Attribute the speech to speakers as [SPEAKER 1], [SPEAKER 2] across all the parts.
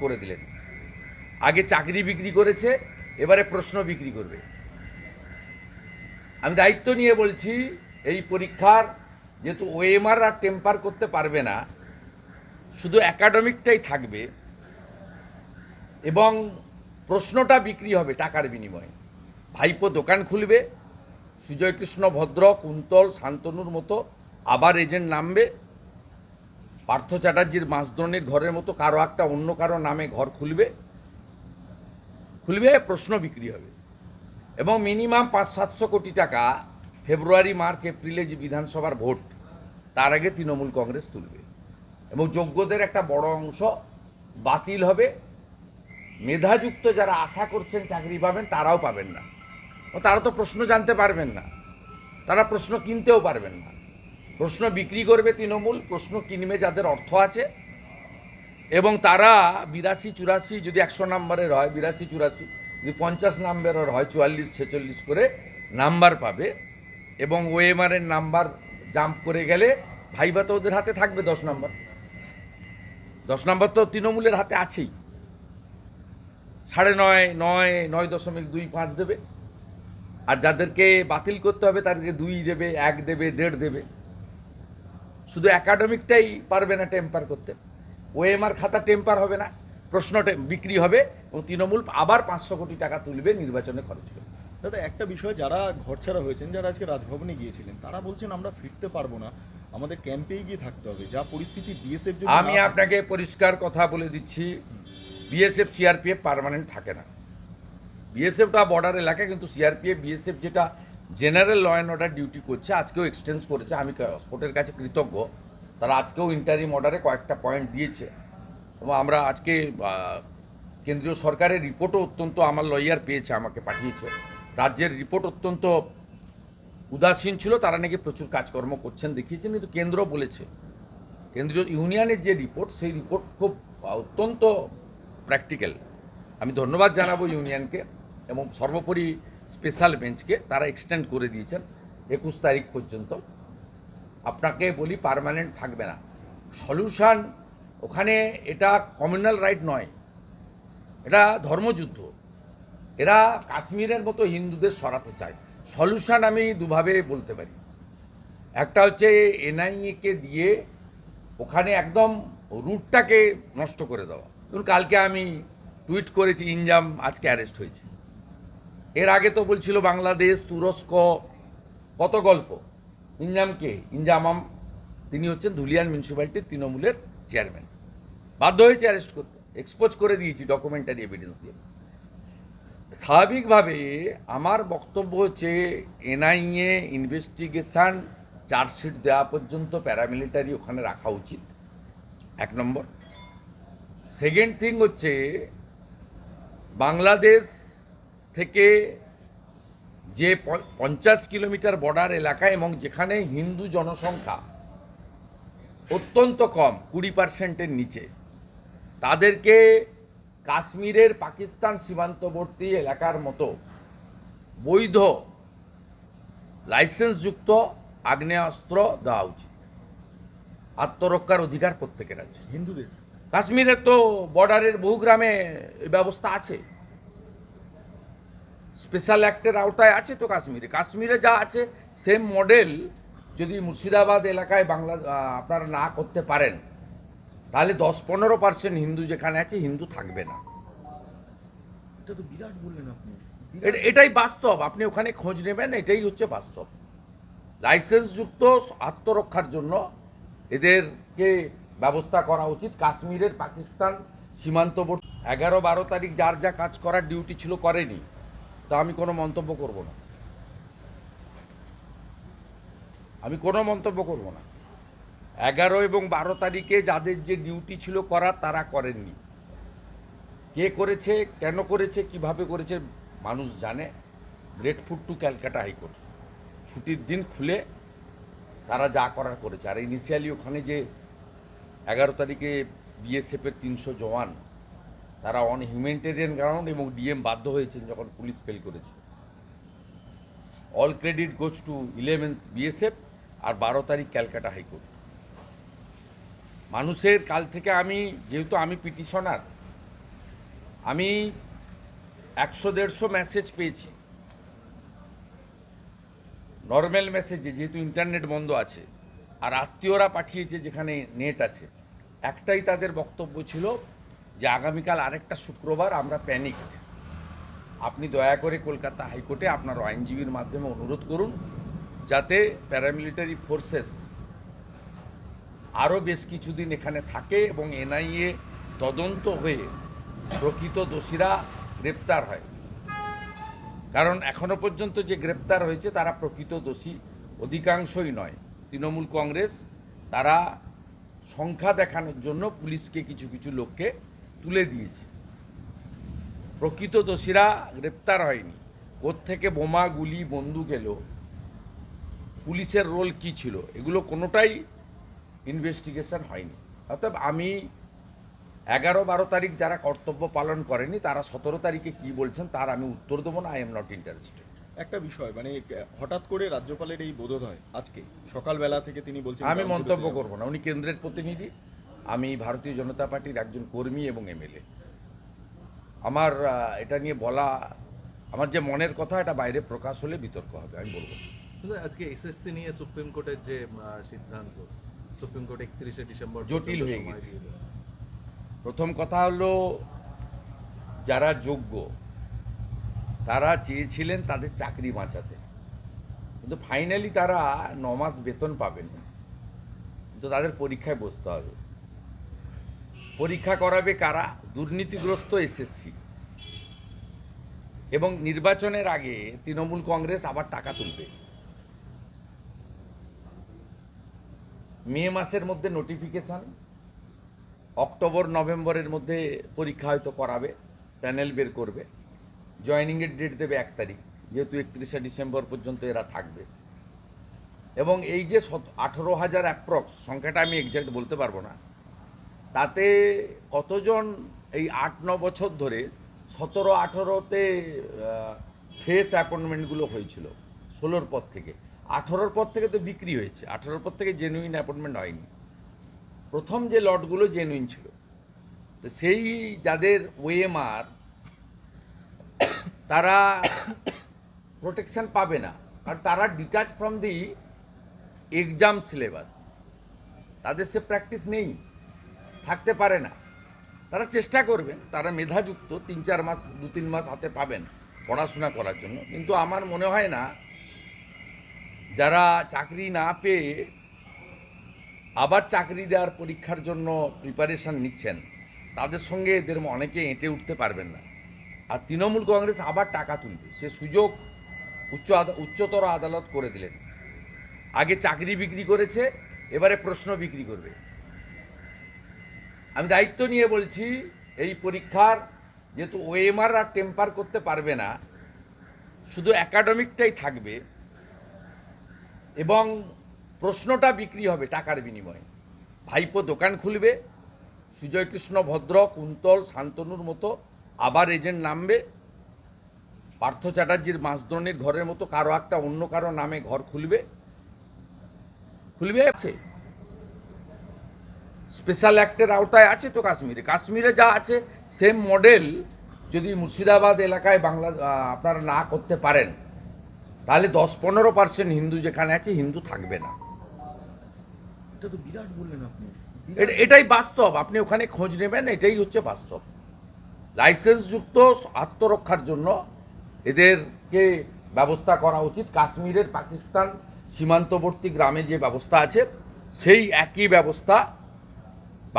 [SPEAKER 1] করে দিলেন। আগে চাকরি বিক্রি করেছে, এবারে প্রশ্ন বিক্রি করবে। আমি দায়িত্ব নিয়ে বলছি, এই পরীক্ষার যেহেতু ওএমআর আর টেম্পার করতে পারবে না, শুধু একাডেমিকটাই থাকবে এবং প্রশ্নটা বিক্রি হবে টাকার বিনিময়ে। ভাইপো দোকান খুলবে, সুজয়কৃষ্ণ ভদ্র, কুন্তল, শান্তনুর মতো আবার এজেন্ট নামবে, পার্থ চ্যাটার্জির মাসদ্রোণীর ঘরের মতো কারো একটা অন্য কারো নামে ঘর খুলবে, প্রশ্ন বিক্রি হবে এবং মিনিমাম 500-700 কোটি টাকা ফেব্রুয়ারি, মার্চ, এপ্রিলে যে বিধানসভার ভোট, তার আগে তৃণমূল কংগ্রেস তুলবে এবং যোগ্যদের একটা বড় অংশ বাতিল হবে। মেধাযুক্ত যারা আশা করছেন চাকরি পাবেন, তারাও পাবেন না। তারা তো প্রশ্ন জানতে পারবেন না, তারা প্রশ্ন কিনতেও পারবেন না। প্রশ্ন বিক্রি করবে তৃণমূল, প্রশ্ন কিনবে যাদের অর্থ আছে, এবং তারা 82-84 যদি 100 নাম্বারের হয়, 82-84 যদি 50 নাম্বারের হয়, 44-46 করে নাম্বার পাবে এবং ওএমআরের নাম্বার জাম্প করে গেলে ভাইবা তো ওদের হাতে থাকবে 10 নাম্বার। 10 নাম্বার তো তৃণমূলের হাতে আছেই। 9.5, 9.25 দেবে, আর যাদেরকে বাতিল করতে হবে তাদেরকে 2 দেবে, 1 দেবে, 1.5 দেবে। শুধু একাডেমিকটাই পারবে না টেম্পার করতে। ওএমআর খাতা টেম্পার হবে না, প্রশ্নটা বিক্রি হবে এবং তৃণমূল আবার 500 কোটি টাকা তুলবে নির্বাচনে খরচ করবে।
[SPEAKER 2] দাদা, একটা বিষয়, যারা ঘরছাড়া হয়েছেন, যারা আজকে রাজভবনে গিয়েছিলেন, তারা বলছেন আমরা ফিরতে পারবো না, আমাদের ক্যাম্পেই গিয়ে থাকতে হবে, যা পরিস্থিতি বিএসএফ।
[SPEAKER 1] আমি আপনাকে পরিষ্কার কথা বলে দিচ্ছি, বিএসএফ সিআরপিএফ পার্মানেন্ট থাকে না। বিএসএফটা বর্ডার এলাকা, কিন্তু সিআরপিএফ বিএসএফ যেটা general law and order duty করছে, আজকেও এক্সটেন্স করেছে। আমি কোর্টের কাছে কৃতজ্ঞ, তারা আজকেও ইন্টারিম অর্ডারে কয়েকটা পয়েন্ট দিয়েছে এবং আমরা আজকে কেন্দ্রীয় সরকারের রিপোর্টও অত্যন্ত, আমার লয়ার পেয়েছে, আমাকে পাঠিয়েছে। রাজ্যের রিপোর্ট অত্যন্ত উদাসীন ছিল, তারা নাকি প্রচুর কাজকর্ম করছেন দেখিয়েছেন, কিন্তু কেন্দ্র বলেছে, কেন্দ্রীয় ইউনিয়নের যে রিপোর্ট, সেই রিপোর্ট খুব অত্যন্ত প্র্যাকটিক্যাল। আমি ধন্যবাদ জানাবো ইউনিয়নকে এবং সর্বোপরি স্পেশাল বেঞ্চকে, তারা এক্সটেন্ড করে দিয়েছেন 21 তারিখ পর্যন্ত। আপনাকে বলি, পার্মানেন্ট থাকবে না। সলিউশন ওখানে, এটা কমিউনাল রাইট নয়, এটা ধর্মযুদ্ধ। এরা কাশ্মীরের মতো হিন্দুদের সরাতে চায়। সলিউশন আমি দুভাবে বলতে পারি। একটা হচ্ছে এনআইএকে দিয়ে ওখানে একদম রুটটাকে নষ্ট করে দেওয়া। ধরুন, কালকে আমি টুইট করেছি ইনজাম আজকে অ্যারেস্ট হয়েছে। এর আগে তো বলছিল বাংলাদেশ, তুরস্ক, কত গল্প। ইনজামকে, ইনজামাম, তিনি হচ্ছেন ধুলিয়ান মিউনিসিপ্যালিটির তৃণমূলের চেয়ারম্যান, বাধ্য হয়েছে অ্যারেস্ট করতে। এক্সপোজ করে দিয়েছি ডকুমেন্টারি এভিডেন্স দিয়ে। স্বাভাবিকভাবে আমার বক্তব্য হচ্ছে, এনআইএ ইনভেস্টিগেশন চার্জশিট দেওয়া পর্যন্ত প্যারামিলিটারি ওখানে রাখা উচিত, 1 নম্বর। সেকেন্ড থিং হচ্ছে, বাংলাদেশ থেকে যে 50 কিলোমিটার বর্ডার এলাকা এবং যেখানে হিন্দু জনসংখ্যা অত্যন্ত কম, 20%-এর নিচে, তাদেরকে কাশ্মীরের পাকিস্তান সীমান্তবর্তী এলাকার মতো বৈধ লাইসেন্সযুক্ত আগ্নেয়াস্ত্র দেওয়া উচিত। আত্মরক্ষার অধিকার প্রত্যেকের আছে।
[SPEAKER 2] হিন্দুদের
[SPEAKER 1] কাশ্মীরের তো বর্ডারের বহু গ্রামে এই ব্যবস্থা আছে, স্পেশাল অ্যাক্টের আওতায় আছে তো। কাশ্মীরে যা আছে সেম মডেল যদি মুর্শিদাবাদ এলাকায় আপনারা না করতে পারেন, তাহলে 10-15% হিন্দু যেখানে আছে, হিন্দু থাকবে না।
[SPEAKER 2] এটা তো বিরাট বললেন আপনি।
[SPEAKER 1] এটাই বাস্তব, আপনি ওখানে খোঁজ নেবেন, এটাই হচ্ছে বাস্তব। লাইসেন্সযুক্ত আত্মরক্ষার জন্য এদেরকে ব্যবস্থা করা উচিত। কাশ্মীরের পাকিস্তান সীমান্তবর্তী 11-12 তারিখ যার যা কাজ করার ডিউটি ছিল করেনি, তা আমি কোনো মন্তব্য করব না, আমি কোনো মন্তব্য করব না। 11 এবং 12 তারিখে যাদের যে ডিউটি ছিল করার, তারা করেননি। কে করেছে, কেন করেছে, কিভাবে করেছে, মানুষ জানে। গ্রেটফুট টু ক্যালকাটা হাইকোর্ট, ছুটির দিন খুলে তারা যা করার করেছে। আর ইনিশিয়ালি ওখানে যে 11 তারিখে বিএসএফের 300 জওয়ান, তারা অন হিউম্যানিটেরিয়ান গ্রাউন্ড এবং ডিএম বাধ্য হয়েছেন যখন পুলিশ ফেল করেছে। All credit goes to 11th BSF আর 12 তারিখ ক্যালকাটা হাইকোর্ট। মানুষের কাল থেকে, যেহেতু আমি পিটিশনার, আমি 100-150 মেসেজ পেয়েছি নর্মাল মেসেজে, যেহেতু ইন্টারনেট বন্ধ আছে, আর আত্মীয়রা পাঠিয়েছে যেখানে নেট আছে। একটাই তাদের বক্তব্য ছিল যে আগামীকাল আরেকটা শুক্রবার, আমরা প্যানিকড, আপনি দয়া করে কলকাতা হাইকোর্টে আপনার আইনজীবীর মাধ্যমে অনুরোধ করুন যাতে প্যারামিলিটারি ফোর্সেস আরও বেশ কিছুদিন এখানে থাকে এবং এনআইএ তদন্ত হয়ে প্রকৃত দোষীরা গ্রেপ্তার হয়। কারণ এখনো পর্যন্ত যে গ্রেপ্তার হয়েছে তারা প্রকৃত দোষী অধিকাংশই নয়। তৃণমূল কংগ্রেস তারা সংখ্যা দেখানোর জন্য পুলিশকে কিছু কিছু লোককে তুলে দিয়েছে। প্রকৃত দোষীরা গ্রেপ্তার হয়নি। কোত্থেকে বোমা, গুলি, বন্দুক এলো, পুলিশের রোল কি ছিল, এগুলো কোনোটাই ইনভেস্টিগেশন হয়নি। অর্থাৎ আমি 11-12 তারিখ যারা কর্তব্য পালন করেনি তারা 17 তারিখে কি বলছেন তার আমি উত্তর দেবো না। I am not interested.
[SPEAKER 2] একটা বিষয়, মানে হঠাৎ করে রাজ্যপালের এই বোধোদয় আজকে সকালবেলা থেকে তিনি বলছেন
[SPEAKER 1] আমি মন্তব্য করব না, উনি কেন্দ্রের প্রতিনিধি, আমি ভারতীয় জনতা পার্টির একজন কর্মী এবং এমএলএ। আমার এটা নিয়ে বলা, আমার যে মনের কথা, এটা বাইরে প্রকাশ হলে বিতর্ক হবে, আমি বলবো।
[SPEAKER 3] কিন্তু আজকে এসএসসি নিয়ে সুপ্রিম কোর্টের যে সিদ্ধান্ত, সুপ্রিম কোর্ট 31শে ডিসেম্বর
[SPEAKER 1] জটিল
[SPEAKER 3] পর্যন্ত
[SPEAKER 1] হয়ে
[SPEAKER 3] সময়
[SPEAKER 1] গেছে।
[SPEAKER 3] দিয়ে দেয়।
[SPEAKER 1] প্রথম কথা হলো, যারা যোগ্য তারা চেয়েছিলেন তাদের চাকরি বাঁচাতে, কিন্তু ফাইনালি তারা 9 মাস বেতন পাবেন, কিন্তু তাদের পরীক্ষায় বসতে হবে। পরীক্ষা করাবে কারা? দুর্নীতিগ্রস্ত এসএসসি। এবং নির্বাচনের আগে তৃণমূল কংগ্রেস আবার টাকা তুলবে। মে মাসের মধ্যে নোটিফিকেশান, অক্টোবর-নভেম্বরের মধ্যে পরীক্ষা হয়তো করাবে, প্যানেল বের করবে, জয়েনিংয়ের ডেট দেবে 1 তারিখ, যেহেতু 31শে ডিসেম্বর পর্যন্ত এরা থাকবে। এবং এই যে 18,000 অ্যাপ্রক্স সংখ্যাটা আমি এক্স্যাক্ট বলতে পারবো না, তাতে কতজন এই 8-9 বছর ধরে 17-18তে ফ্রেশ অ্যাপয়েন্টমেন্টগুলো হয়েছিল, 16র পর থেকে। 18র পর থেকে তো বিক্রি হয়েছে, 18র পর থেকে জেনুইন অ্যাপয়েন্টমেন্ট হয়নি। প্রথম যে লটগুলো জেনুইন ছিল, তো সেই যাদের ওএমআর, তারা প্রোটেকশন পাবে না, আর তারা detach from the exam syllabus, তাদের সে প্র্যাকটিস নেই, থাকতে পারে না। তারা চেষ্টা করবেন, তারা মেধাযুক্ত, 3-4 মাস 2-3 মাস হাতে পাবেন পড়াশোনা করার জন্য। কিন্তু আমার মনে হয় না যারা চাকরি না পেয়ে আবার চাকরি দেওয়ার পরীক্ষার জন্য প্রিপারেশন নিচ্ছেন, তাদের সঙ্গে এদের অনেকে এঁটে উঠতে পারবেন না। আর তৃণমূল কংগ্রেস আবার টাকা তুলবে, সে সুযোগ উচ্চতর আদালত করে দিলেন। আগে চাকরি বিক্রি করেছে, এবারে প্রশ্ন বিক্রি করবে। আমি দায়িত্ব নিয়ে বলছি, এই পরীক্ষার যেহেতু ওএমআর আর টেম্পার করতে পারবে না, শুধু একাডেমিকটাই থাকবে এবং প্রশ্নটা বিক্রি হবে টাকার বিনিময়ে। ভাইপো দোকান খুলবে, সুজয় কৃষ্ণ ভদ্র, কুন্তল, শান্তনুর মতো আবার এজেন্ট নামবে, পার্থ চ্যাটার্জির মাসদ্রোণীর ঘরের মতো কারো একটা অন্য কারো নামে ঘর খুলবে আছে। স্পেশাল অ্যাক্টের আওতায় আছে তো কাশ্মীরে যা আছে সেম মডেল যদি মুর্শিদাবাদ এলাকায় আপনারা না করতে পারেন, তাহলে 10-15% হিন্দু যেখানে আছে, হিন্দু থাকবে না।
[SPEAKER 2] এটা তো বিরাট বললেন আপনি।
[SPEAKER 1] এটাই বাস্তব, আপনি ওখানে খোঁজ নেবেন, এটাই হচ্ছে বাস্তব। লাইসেন্সযুক্ত আত্মরক্ষার জন্য এদেরকে ব্যবস্থা করা উচিত। কাশ্মীরের পাকিস্তান সীমান্তবর্তী গ্রামে যে ব্যবস্থা আছে, সেই একই ব্যবস্থা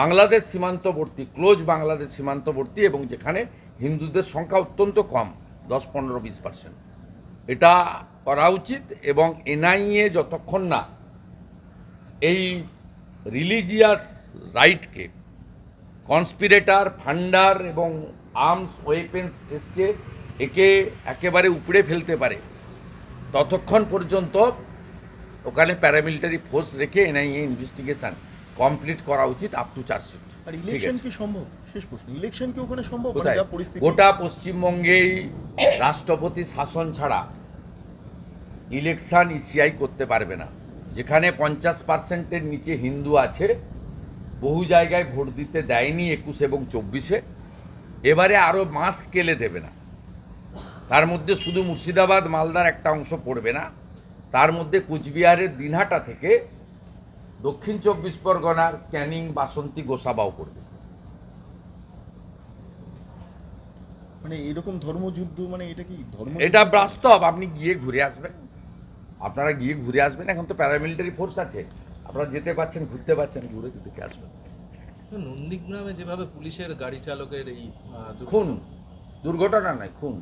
[SPEAKER 1] বাংলাদেশ সীমান্তবর্তী, ক্লোজ বাংলাদেশ সীমান্তবর্তী, এবং যেখানে হিন্দুদের সংখ্যা অত্যন্ত কম, 10-15-20%, এটা করা উচিত। এবং এনআইএ যতক্ষণ না এই রিলিজিয়াস রাইটকে, কনস্পিরেটার, ফান্ডার এবং আর্মস ওয়েপেন্স এসছে, একে একেবারে উপড়ে ফেলতে পারে, ততক্ষণ পর্যন্ত ওখানে প্যারামিলিটারি ফোর্স রেখে এনআইএ ইনভেস্টিগেশন কমপ্লিট করা উচিত আপ টু চার্জশিট।
[SPEAKER 2] আর ইলেকশন কি সম্ভব? শেষ প্রশ্ন, ইলেকশন কি ওখানে সম্ভব?
[SPEAKER 1] কোথায়?
[SPEAKER 2] যা পরিস্থিতি
[SPEAKER 1] গোটা পশ্চিমবঙ্গেই রাষ্ট্রপতি শাসন ছাড়া ইলেকশন ইসিআই করতে পারবে না। যেখানে 50%-এর নিচে হিন্দু আছে, বহু জায়গায় ভোট দিতে দেয়নি 21 এবং 24-এ, এবারে আরও মাস স্কেলে দেবে না। তার মধ্যে শুধু মুর্শিদাবাদ মালদার একটা অংশ পড়বে না, তার মধ্যে কুচবিহারের দিনহাটা থেকে দক্ষিণ 24 পরগনার ক্যানিং, বাসন্তী, গোসাবাও পড়বে।
[SPEAKER 2] মানে এরকম ধর্মযুদ্ধ, মানে এটা কি ধর্ম?
[SPEAKER 1] এটা বাস্তব, আপনি গিয়ে ঘুরে আসবেন, আপনারা গিয়ে ঘুরে আসবেন। এখন তো প্যারামিলিটারি ফোর্স আছে, আপনারা যেতে পারছেন, ঘুরতে পারছেন, ঘুরে দেখে আসবেন।
[SPEAKER 3] নন্দীগ্রামে যেভাবে পুলিশের গাড়ি চালকের এই
[SPEAKER 1] খুন, দুর্ঘটনা নয়, খুন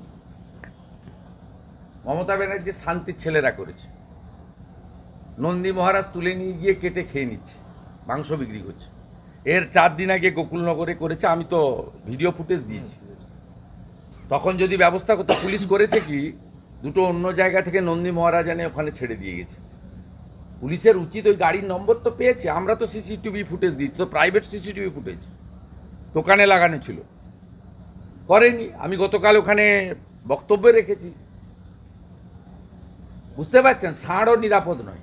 [SPEAKER 1] মমতা ব্যানার্জির শান্তির ছেলেরা করেছে। নন্দী মহারাজ তুলে নিয়ে গিয়ে কেটে খেয়ে নিচ্ছে, মাংস বিক্রি করছে। এর 4 দিন আগে গোকুলনগরে করেছে, আমি তো ভিডিও ফুটেজ দিয়েছি। তখন যদি ব্যবস্থা করতো, পুলিশ করেছে কি, দুটো অন্য জায়গা থেকে নন্দী মহারাজ এনে ওখানে ছেড়ে দিয়ে গেছে। পুলিশের উচিত, ওই গাড়ির নম্বর তো পেয়েছে, আমরা তো সিসিটিভি ফুটেজ দিচ্ছি, তো প্রাইভেট সিসিটিভি ফুটেজ দোকানে লাগানো ছিল, করেনি। আমি গতকাল ওখানে বক্তব্য রেখেছি। বুঝতে পারছেন, ষাঁড়ও নিরাপদ নয়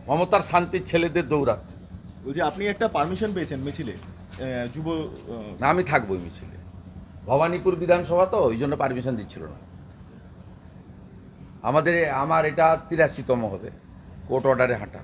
[SPEAKER 1] মমতার শান্তির ছেলেদের দৌড়াতে।
[SPEAKER 2] বলছি আপনি একটা পারমিশন পেয়েছেন মিছিলে, যুব
[SPEAKER 1] না, আমি থাকবোই মিছিলে। ভবানীপুর বিধানসভা তো, ওই জন্য পারমিশন দিচ্ছিল না। আমার এটা 83তম হবে কোর্ট অর্ডারে হাঁটা।